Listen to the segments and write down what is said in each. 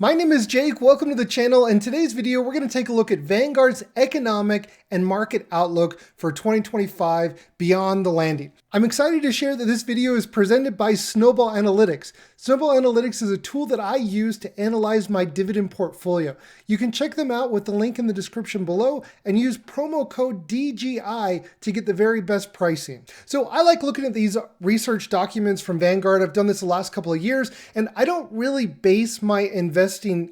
My name is Jake, welcome to the channel. In today's video, we're going to take a look at Vanguard's economic and market outlook for 2025 beyond the landing. I'm excited to share that this video is presented by Snowball Analytics. Snowball Analytics is a tool that I use to analyze my dividend portfolio. You can check them out with the link in the description below and use promo code DGI to get the very best pricing. So I like looking at these research documents from Vanguard. I've done this the last couple of years, and I don't really base my investing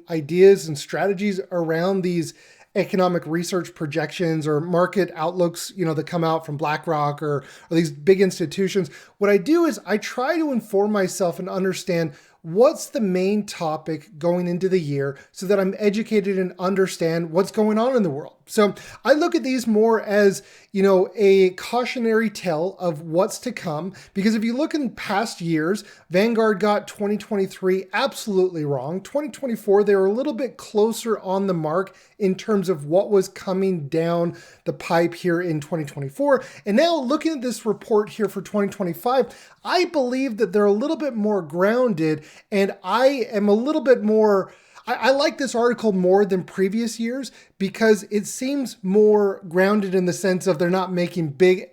ideas and strategies around these economic research projections or market outlooks, that come out from BlackRock or these big institutions. What I do is I try to inform myself and understand what's the main topic going into the year so that I'm educated and understand what's going on in the world. So I look at these more as, a cautionary tale of what's to come, because if you look in past years, Vanguard got 2023 absolutely wrong. 2024, they were a little bit closer on the mark in terms of what was coming down the pipe here in 2024. And now looking at this report here for 2025, I believe that they're a little bit more grounded, and I am a little bit more I like this article more than previous years because it seems more grounded in the sense of they're not making big,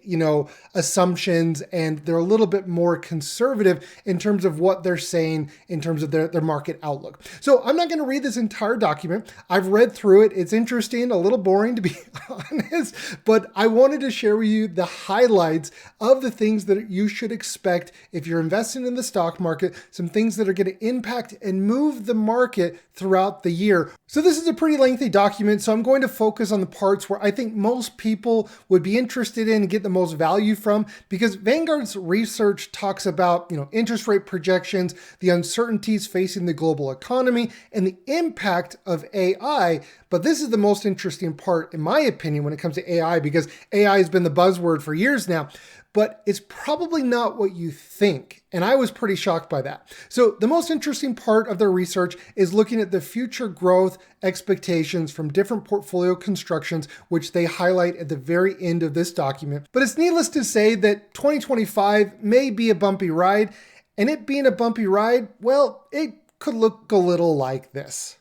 assumptions, and they're a little bit more conservative in terms of what they're saying in terms of their market outlook. So I'm not going to read this entire document. I've read through it. It's interesting, a little boring to be honest, but I wanted to share with you the highlights of the things that you should expect if you're investing in the stock market, some things that are going to impact and move the market throughout the year. So this is a pretty lengthy document, so I'm going to focus on the parts where I think most people would be interested in and get the most value from, because Vanguard's research talks about, interest rate projections, the uncertainties facing the global economy, and the impact of AI. But this is the most interesting part, in my opinion, when it comes to AI, because AI has been the buzzword for years now. But it's probably not what you think. And I was pretty shocked by that. So the most interesting part of their research is looking at the future growth expectations from different portfolio constructions, which they highlight at the very end of this document. But it's needless to say that 2025 may be a bumpy ride. And it being a bumpy ride, well, it could look a little like this.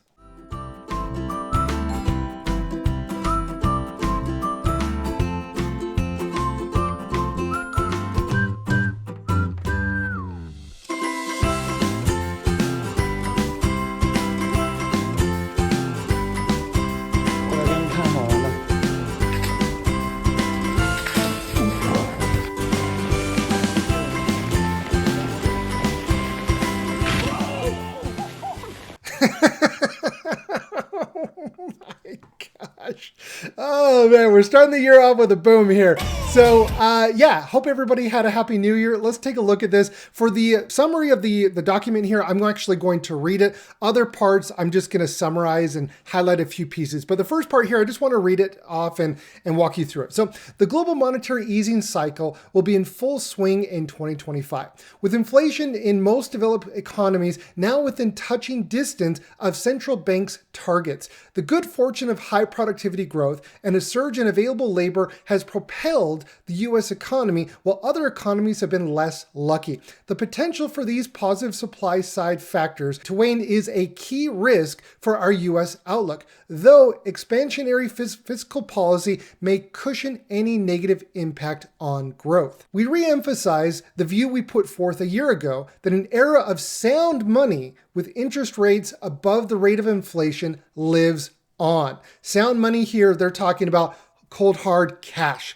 Oh man, we're starting the year off with a boom here. So hope everybody had a happy new year. Let's take a look at this. For the summary of the document here, I'm actually going to read it. Other parts, I'm just going to summarize and highlight a few pieces. But the first part here, I just want to read it off and walk you through it. So the global monetary easing cycle will be in full swing in 2025. With inflation in most developed economies now within touching distance of central banks' targets, the good fortune of high productivity growth and a surge in available labor has propelled the U.S. economy, while other economies have been less lucky. The potential for these positive supply side factors to wane is a key risk for our U.S. outlook, though expansionary fiscal policy may cushion any negative impact on growth. We re-emphasize the view we put forth a year ago that an era of sound money with interest rates above the rate of inflation lives on. Sound money here, they're talking about cold hard cash,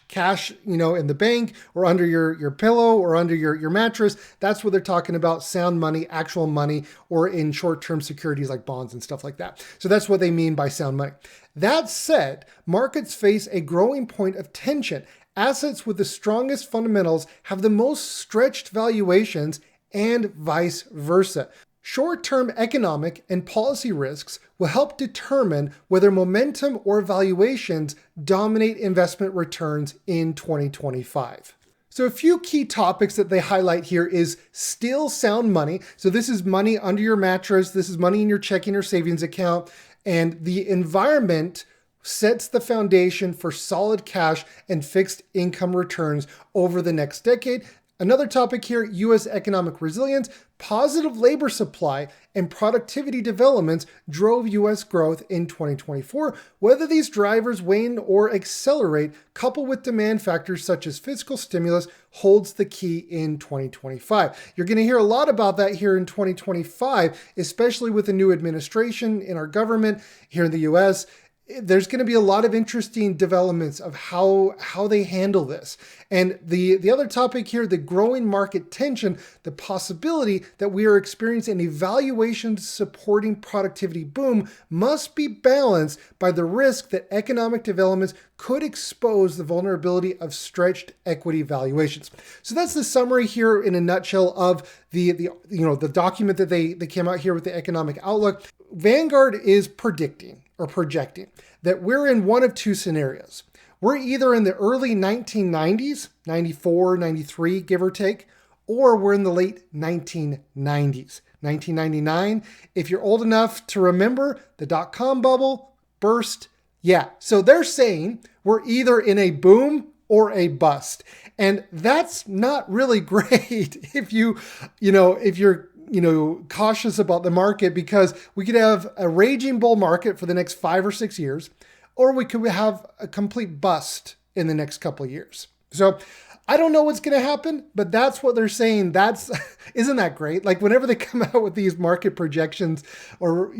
in the bank or under your pillow or under your mattress. That's what they're talking about, sound money, actual money, or in short-term securities like bonds and stuff like that. So that's what they mean by sound money. That said, markets face a growing point of tension. Assets with the strongest fundamentals have the most stretched valuations, and vice versa. Short-term economic and policy risks will help determine whether momentum or valuations dominate investment returns in 2025. So a few key topics that they highlight here is still sound money. So this is money under your mattress. This is money in your checking or savings account. And the environment sets the foundation for solid cash and fixed income returns over the next decade. Another topic here, U.S. economic resilience. Positive labor supply and productivity developments drove U.S. growth in 2024. Whether these drivers wane or accelerate, coupled with demand factors such as fiscal stimulus, holds the key in 2025. You're going to hear a lot about that here in 2025, especially with the new administration in our government here in the U.S. There's going to be a lot of interesting developments of how they handle this. And the other topic here, the growing market tension, the possibility that we are experiencing a valuation supporting productivity boom must be balanced by the risk that economic developments could expose the vulnerability of stretched equity valuations. So that's the summary here in a nutshell of the document that they came out here with the economic outlook. Vanguard is predicting or projecting that we're in one of two scenarios. We're either in the early 1990s, 94, 93, give or take, or we're in the late 1990s, 1999. If you're old enough to remember, the dot-com bubble burst. Yeah, so they're saying we're either in a boom or a bust. And that's not really great if you're cautious about the market, because we could have a raging bull market for the next 5 or 6 years, or we could have a complete bust in the next couple of years. So I don't know what's going to happen, but that's what they're saying. Isn't that great? Like whenever they come out with these market projections, or,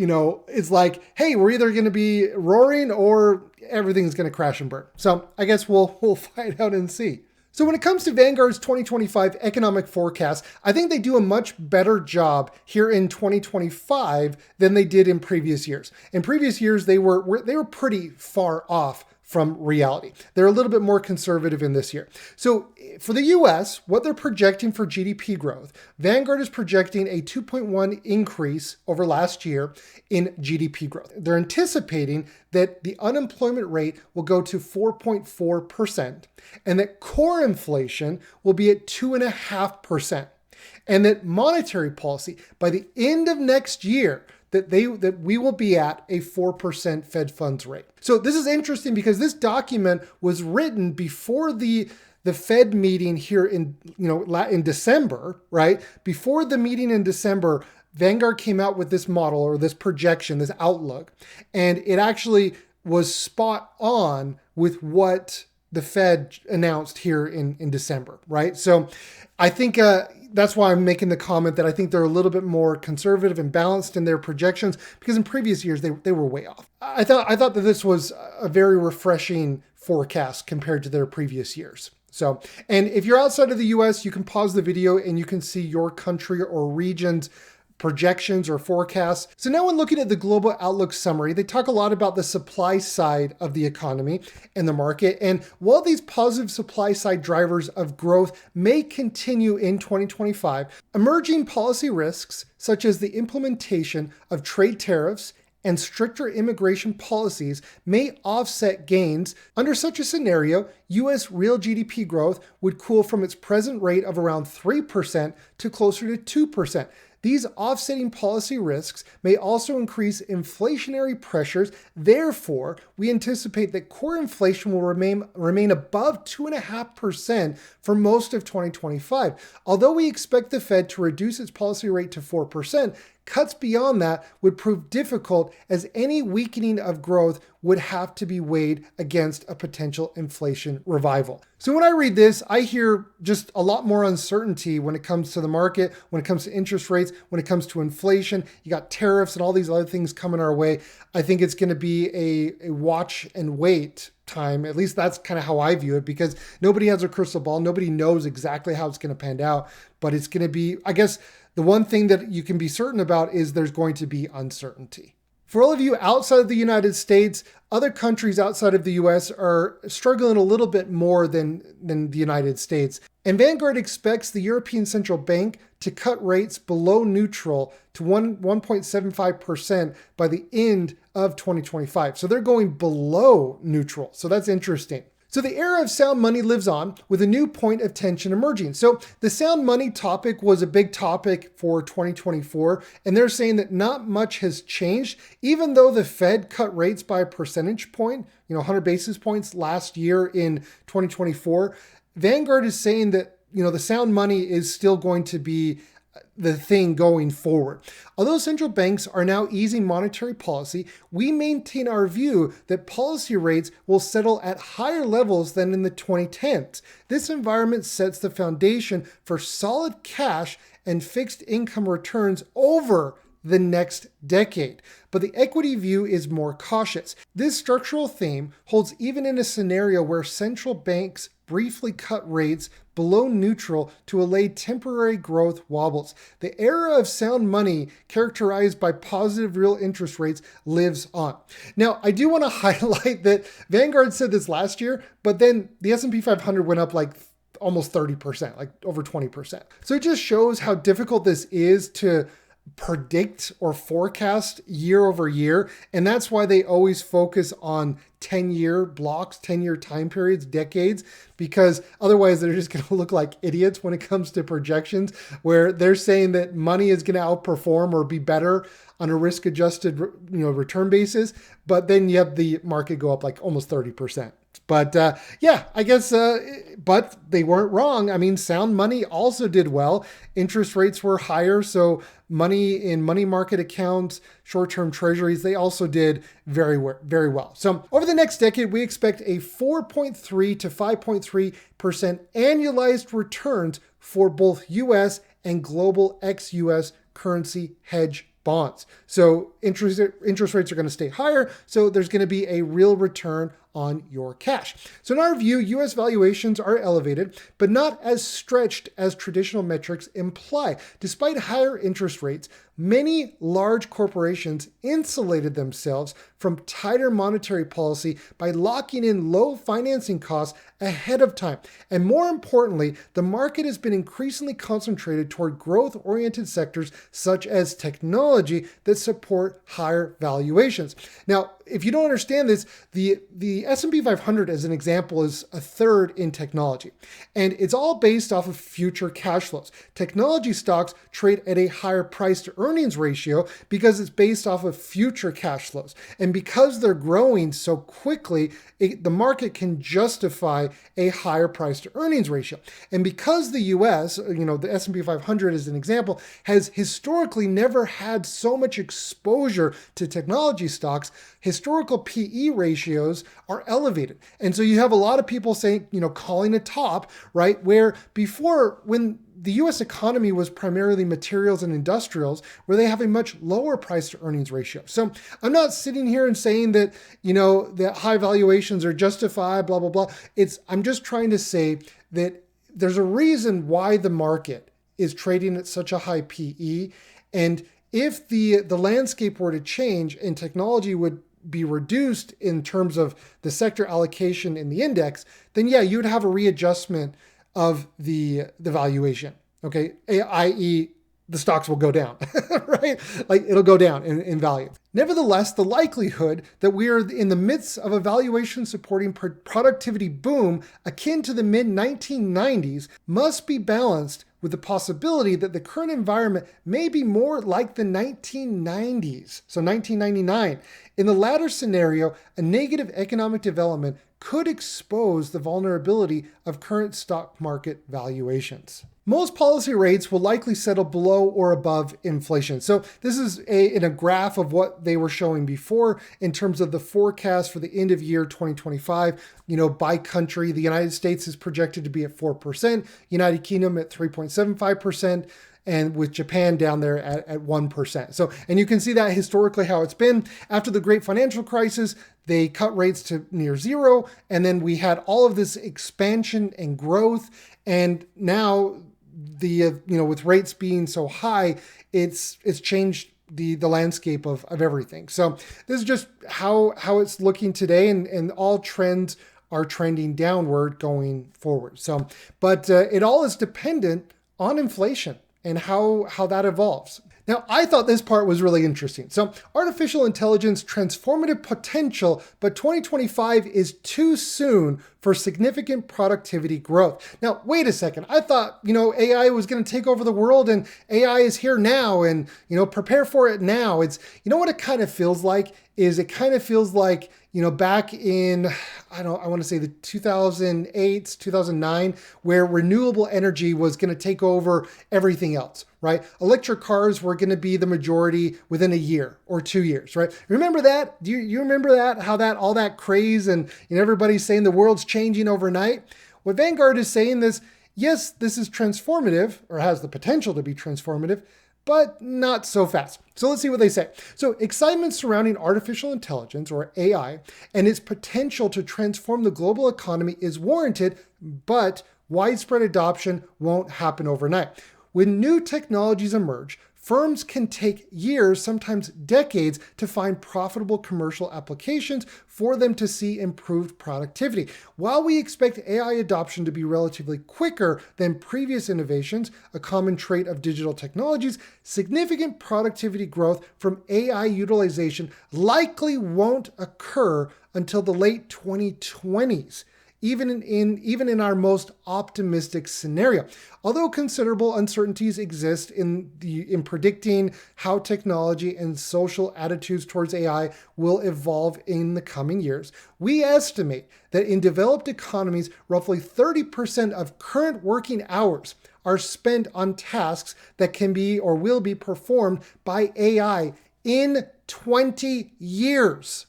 it's like, hey, we're either going to be roaring or everything's going to crash and burn. So I guess we'll find out and see. So when it comes to Vanguard's 2025 economic forecast, I think they do a much better job here in 2025 than they did in previous years. In previous years, they were pretty far off from reality. They're a little bit more conservative in this year. So for the US, what they're projecting for GDP growth, Vanguard is projecting a 2.1 increase over last year in GDP growth. They're anticipating that the unemployment rate will go to 4.4% and that core inflation will be at 2.5%, and that monetary policy by the end of next year that we will be at a 4% Fed funds rate. So this is interesting because this document was written before the Fed meeting here in December, right? Before the meeting in December, Vanguard came out with this model or this projection, this outlook, and it actually was spot on with what the Fed announced here in December, right? So I think that's why I'm making the comment that I think they're a little bit more conservative and balanced in their projections, because in previous years they were way off. I thought that this was a very refreshing forecast compared to their previous years. So, and if you're outside of the US, you can pause the video and you can see your country or region's projections or forecasts. So now when looking at the global outlook summary, they talk a lot about the supply side of the economy and the market. And while these positive supply side drivers of growth may continue in 2025, emerging policy risks such as the implementation of trade tariffs and stricter immigration policies may offset gains. Under such a scenario, U.S. real GDP growth would cool from its present rate of around 3% to closer to 2%. These offsetting policy risks may also increase inflationary pressures. Therefore, we anticipate that core inflation will remain above 2.5% for most of 2025. Although we expect the Fed to reduce its policy rate to 4%, cuts beyond that would prove difficult, as any weakening of growth would have to be weighed against a potential inflation revival. So when I read this, I hear just a lot more uncertainty when it comes to the market, when it comes to interest rates, when it comes to inflation. You got tariffs and all these other things coming our way. I think it's going to be a watch and wait time. At least that's kind of how I view it, because nobody has a crystal ball. Nobody knows exactly how it's going to pan out, but it's going to be, I guess, the one thing that you can be certain about is there's going to be uncertainty. For all of you outside of the United States, other countries outside of the US are struggling a little bit more than the United States. And Vanguard expects the European Central Bank to cut rates below neutral to 1.75% by the end of 2025. So they're going below neutral. So that's interesting. So the era of sound money lives on, with a new point of tension emerging. So the sound money topic was a big topic for 2024, and they're saying that not much has changed, even though the Fed cut rates by a percentage point, 100 basis points last year in 2024. Vanguard is saying that, the sound money is still going to be the thing going forward. Although central banks are now easing monetary policy, we maintain our view that policy rates will settle at higher levels than in the 2010s. This environment sets the foundation for solid cash and fixed income returns over the next decade. But the equity view is more cautious. This structural theme holds even in a scenario where central banks briefly cut rates below neutral to allay temporary growth wobbles. The era of sound money, characterized by positive real interest rates, lives on. Now, I do want to highlight that Vanguard said this last year, but then the S&P 500 went up like almost 30%, like over 20%. So it just shows how difficult this is to predict or forecast year over year. And that's why they always focus on 10-year blocks, 10-year time periods, decades, because otherwise they're just going to look like idiots when it comes to projections, where they're saying that money is going to outperform or be better on a risk-adjusted return basis. But then you have the market go up like almost 30%. But yeah, I guess, but they weren't wrong. I mean, sound money also did well. Interest rates were higher. So money in money market accounts, short-term treasuries, they also did very well. So over the next decade, we expect a 4.3 to 5.3% annualized returns for both US and global ex-US currency hedge bonds. So interest rates are going to stay higher. So there's going to be a real return on your cash. So in our view, US valuations are elevated, but not as stretched as traditional metrics imply. Despite higher interest rates, many large corporations insulated themselves from tighter monetary policy by locking in low financing costs ahead of time. And more importantly, the market has been increasingly concentrated toward growth-oriented sectors such as technology that support higher valuations. Now, if you don't understand this, the S&P 500 as an example is a third in technology, and it's all based off of future cash flows. Technology stocks trade at a higher price to earnings ratio because it's based off of future cash flows. And because they're growing so quickly, the market can justify a higher price to earnings ratio. And because the US, the S&P 500 as an example, has historically never had so much exposure to technology stocks, historical PE ratios are elevated. And so you have a lot of people saying, calling a top, right? Where before, when the US economy was primarily materials and industrials, where they have a much lower price to earnings ratio. So I'm not sitting here and saying that, that high valuations are justified, blah, blah, blah. I'm just trying to say that there's a reason why the market is trading at such a high PE. And if the landscape were to change and technology would be reduced in terms of the sector allocation in the index, then yeah, you'd have a readjustment of the valuation, okay? i.e. the stocks will go down, right? Like it'll go down in value. Nevertheless, the likelihood that we are in the midst of a valuation supporting productivity boom akin to the mid-1990s must be balanced with the possibility that the current environment may be more like the 1990s, so 1999. In the latter scenario, a negative economic development could expose the vulnerability of current stock market valuations. Most policy rates will likely settle below or above inflation. So this is in a graph of what they were showing before in terms of the forecast for the end of year 2025. By country, the United States is projected to be at 4%, United Kingdom at 3.75%, and with Japan down there at 1%. So, and you can see that historically how it's been. After the great financial crisis, they cut rates to near zero, and then we had all of this expansion and growth, and now with rates being so high, it's changed the landscape of everything. So this is just how it's looking today, and all trends are trending downward going forward. So, but it all is dependent on inflation and how that evolves. Now, I thought this part was really interesting. So artificial intelligence transformative potential, but 2025 is too soon for significant productivity growth. Now, wait a second. I thought, AI was going to take over the world, and AI is here now, and, prepare for it now. It's, what it kind of feels like is it kind of feels like, back in, I want to say the 2008, 2009, where renewable energy was going to take over everything else, right? Electric cars were going to be the majority within a year or 2 years, right? Remember that? Do you remember that? How that, all that craze and everybody's saying the world's changing overnight? What Vanguard is saying is, yes, this is transformative or has the potential to be transformative, but not so fast. So let's see what they say. So excitement surrounding artificial intelligence, or AI, and its potential to transform the global economy is warranted, but widespread adoption won't happen overnight. When new technologies emerge, firms can take years, sometimes decades, to find profitable commercial applications for them to see improved productivity. While we expect AI adoption to be relatively quicker than previous innovations, a common trait of digital technologies, significant productivity growth from AI utilization likely won't occur until the late 2020s. Even in our most optimistic scenario. Although considerable uncertainties exist in predicting how technology and social attitudes towards AI will evolve in the coming years, we estimate that in developed economies, roughly 30% of current working hours are spent on tasks that can be or will be performed by AI in 20 years.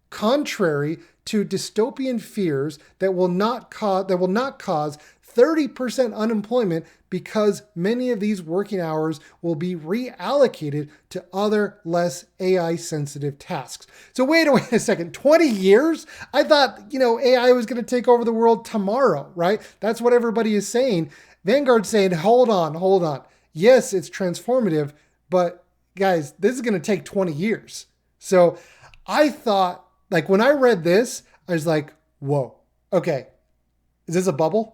Contrary to dystopian fears that will not cause 30% unemployment, because many of these working hours will be reallocated to other less AI sensitive tasks. So wait a second, 20 years? I thought, AI was going to take over the world tomorrow, right? That's what everybody is saying. Vanguard's saying, hold on. Yes, it's transformative, but guys, this is going to take 20 years. So I thought, like, when I read this, I was like, whoa, okay, is this a bubble?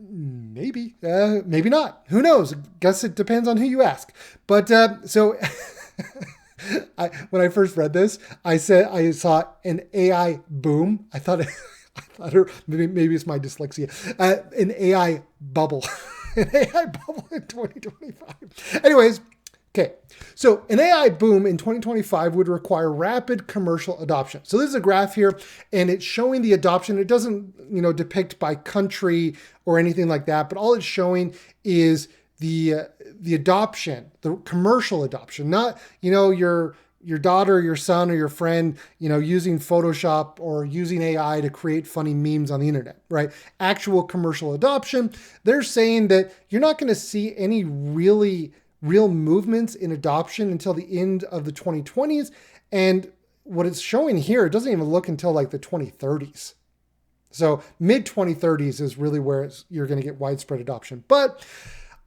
Maybe, maybe not. Who knows? Guess it depends on who you ask. But so when I first read this, I saw an AI boom. I thought maybe it's my dyslexia. An AI bubble, an AI bubble in 2025. Anyways. Okay, so an AI boom in 2025 would require rapid commercial adoption. So this is a graph here, and it's showing the adoption. It doesn't, depict by country or anything like that, but all it's showing is the adoption, the commercial adoption, not, your daughter, your son, or your friend, using Photoshop or using AI to create funny memes on the internet, right? Actual commercial adoption. They're saying that you're not going to see any real movements in adoption until the end of the 2020s. And what it's showing here, it doesn't even look until like the 2030s. So mid 2030s is really where you're going to get widespread adoption. But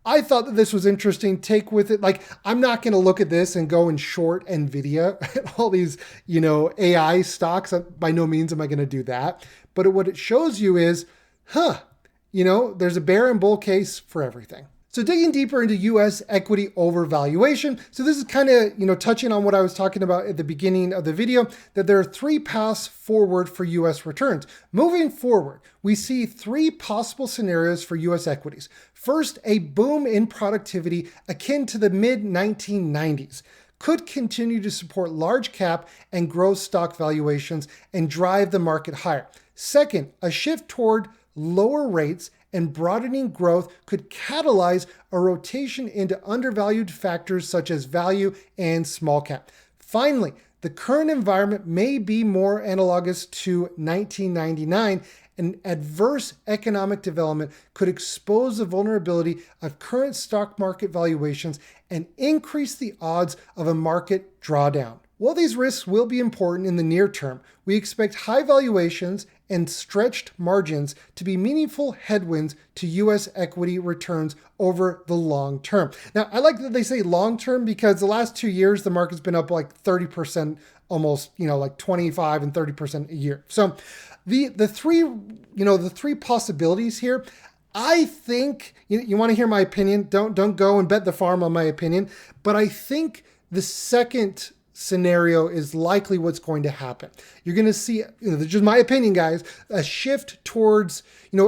I thought that this was interesting. Take with it, like, I'm not going to look at this and go and short NVIDIA, all these, AI stocks. By no means am I going to do that. But what it shows you is, there's a bear and bull case for everything. So digging deeper into U.S. equity overvaluation. So this is kind of, touching on what I was talking about at the beginning of the video, that there are 3 paths forward for U.S. returns. Moving forward, we see 3 possible scenarios for U.S. equities. First, a boom in productivity akin to the mid-1990s could continue to support large cap and growth stock valuations and drive the market higher. Second, a shift toward lower rates and broadening growth could catalyze a rotation into undervalued factors such as value and small cap. Finally, the current environment may be more analogous to 1999. An adverse economic development could expose the vulnerability of current stock market valuations and increase the odds of a market drawdown. While these risks will be important in the near term, we expect high valuations and stretched margins to be meaningful headwinds to U.S. equity returns over the long term. Now, I like that they say long term, because the last 2 years, the market's been up like 30%, almost, like 25 and 30% a year. So the three possibilities here, I think, you want to hear my opinion, don't go and bet the farm on my opinion, but I think the second scenario is likely what's going to happen. You're going to see, this is just my opinion, guys, a shift towards,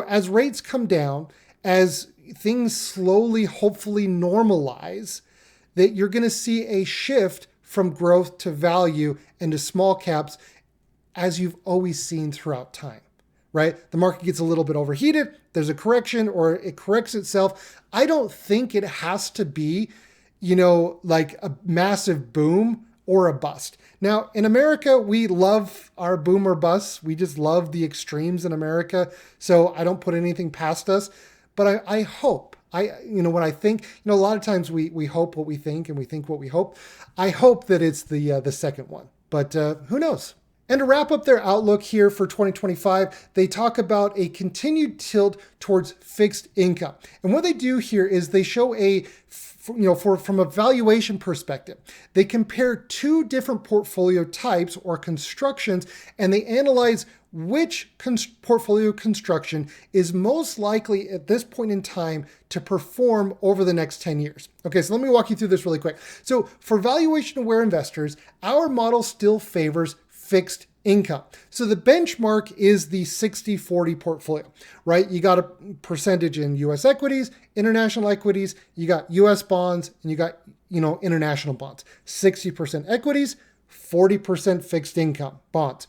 as rates come down, as things slowly, hopefully normalize, that you're going to see a shift from growth to value and to small caps, as you've always seen throughout time, right? The market gets a little bit overheated, there's a correction, or it corrects itself. I don't think it has to be, like a massive boom or a bust. Now, in America, we love our boom or bust. We just love the extremes in America. So I don't put anything past us, but I hope, when I think, a lot of times we hope what we think and we think what we hope. I hope that it's the second one, but who knows? And to wrap up their outlook here for 2025, they talk about a continued tilt towards fixed income. And what they do here is they show from a valuation perspective, they compare two different portfolio types or constructions, and they analyze which portfolio construction is most likely at this point in time to perform over the next 10 years. Okay, so let me walk you through this really quick. So for valuation aware investors, our model still favors fixed income. So the benchmark is the 60-40 portfolio, right? You got a percentage in US equities, international equities, you got US bonds, and you got, international bonds. 60% equities, 40% fixed income bonds.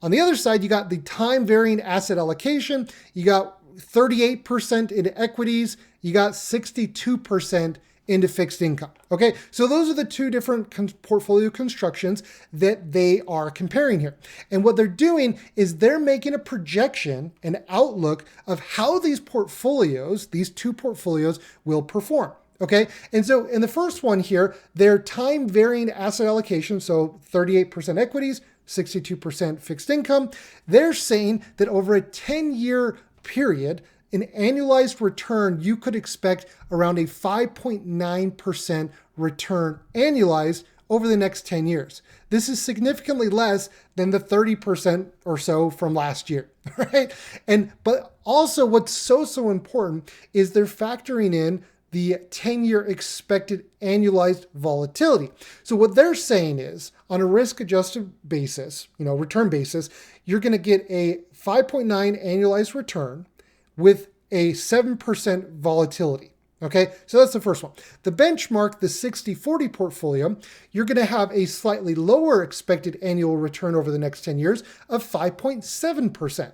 On the other side, you got the time varying asset allocation. You got 38% in equities. You got 62% into fixed income. Okay, so those are the two different portfolio constructions that they are comparing here. And what they're doing is they're making a projection, an outlook of how these two portfolios will perform. Okay, and so in the first one here, their time varying asset allocation, so 38% equities, 62% fixed income, they're saying that over a 10-year period, an annualized return, you could expect around a 5.9% return annualized over the next 10 years. This is significantly less than the 30% or so from last year, right? But also what's so important is they're factoring in the 10-year expected annualized volatility. So what they're saying is on a risk-adjusted basis, return basis, you're going to get a 5.9 annualized return with a 7% volatility. Okay, so that's the first one. The benchmark, the 60-40 portfolio, you're going to have a slightly lower expected annual return over the next 10 years of 5.7%.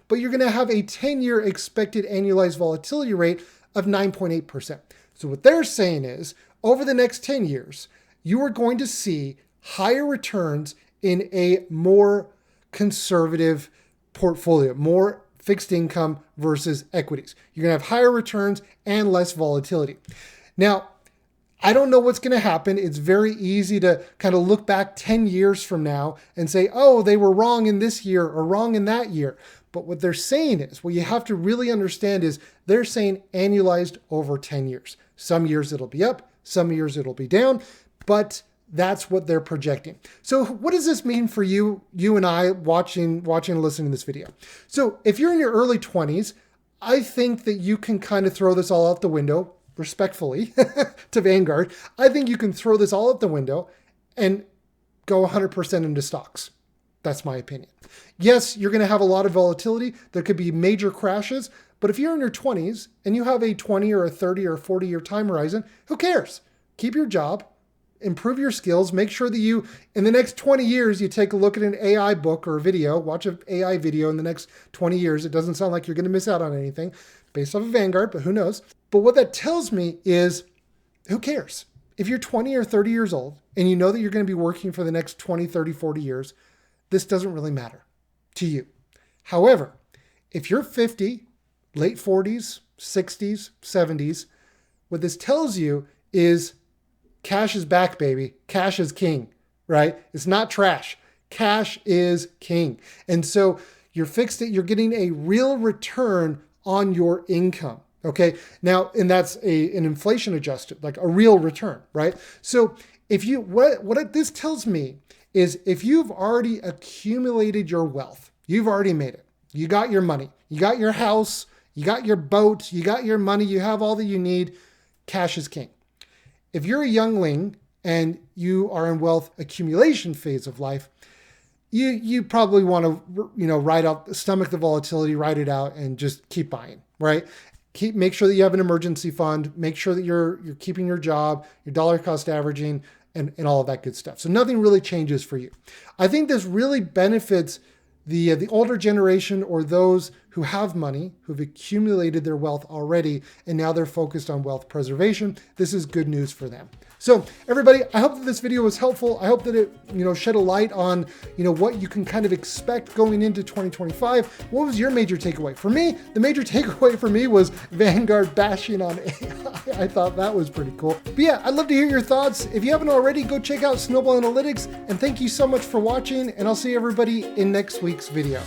But you're going to have a 10-year expected annualized volatility rate of 9.8%. So what they're saying is over the next 10 years, you are going to see higher returns in a more conservative portfolio, more fixed income versus equities. You're going to have higher returns and less volatility. Now, I don't know what's going to happen. It's very easy to kind of look back 10 years from now and say, oh, they were wrong in this year or wrong in that year. But what they're saying is, what you have to really understand is they're saying annualized over 10 years. Some years it'll be up, some years it'll be down, but that's what they're projecting. So what does this mean for you and I watching and listening to this video? So if you're in your early 20s, I think that you can kind of throw this all out the window, respectfully, to Vanguard. I think you can throw this all out the window and go 100% into stocks. That's my opinion. Yes, you're going to have a lot of volatility. There could be major crashes, but if you're in your 20s and you have a 20 or a 30 or 40-year time horizon, who cares? Keep your job. Improve your skills, make sure that you, in the next 20 years, you take a look at an AI book or a video, watch an AI video in the next 20 years. It doesn't sound like you're going to miss out on anything based off of Vanguard, but who knows? But what that tells me is, who cares? If you're 20 or 30 years old and you know that you're going to be working for the next 20, 30, 40 years, this doesn't really matter to you. However, if you're 50, late 40s, 60s, 70s, what this tells you is cash is back, baby. Cash is king, right? It's not trash. Cash is king. And so you're getting a real return on your income. Okay. Now, and that's an inflation adjusted, like a real return, right? So what this tells me is if you've already accumulated your wealth, you've already made it. You got your money, you got your house, you got your boat, you got your money, you have all that you need. Cash is king. If you're a youngling and you are in wealth accumulation phase of life, you probably want to, stomach the volatility, ride it out, and just keep buying, right? Make sure that you have an emergency fund. Make sure that you're keeping your job, your dollar cost averaging, and all of that good stuff. So nothing really changes for you. I think this really benefits the older generation, or those who have money, who've accumulated their wealth already, and now they're focused on wealth preservation. This is good news for them. So everybody, I hope that this video was helpful. I hope that it, shed a light on, what you can kind of expect going into 2025. What was your major takeaway? For me, the major takeaway for me was Vanguard bashing on AI. I thought that was pretty cool. But yeah, I'd love to hear your thoughts. If you haven't already, go check out Snowball Analytics, and thank you so much for watching, and I'll see everybody in next week's video.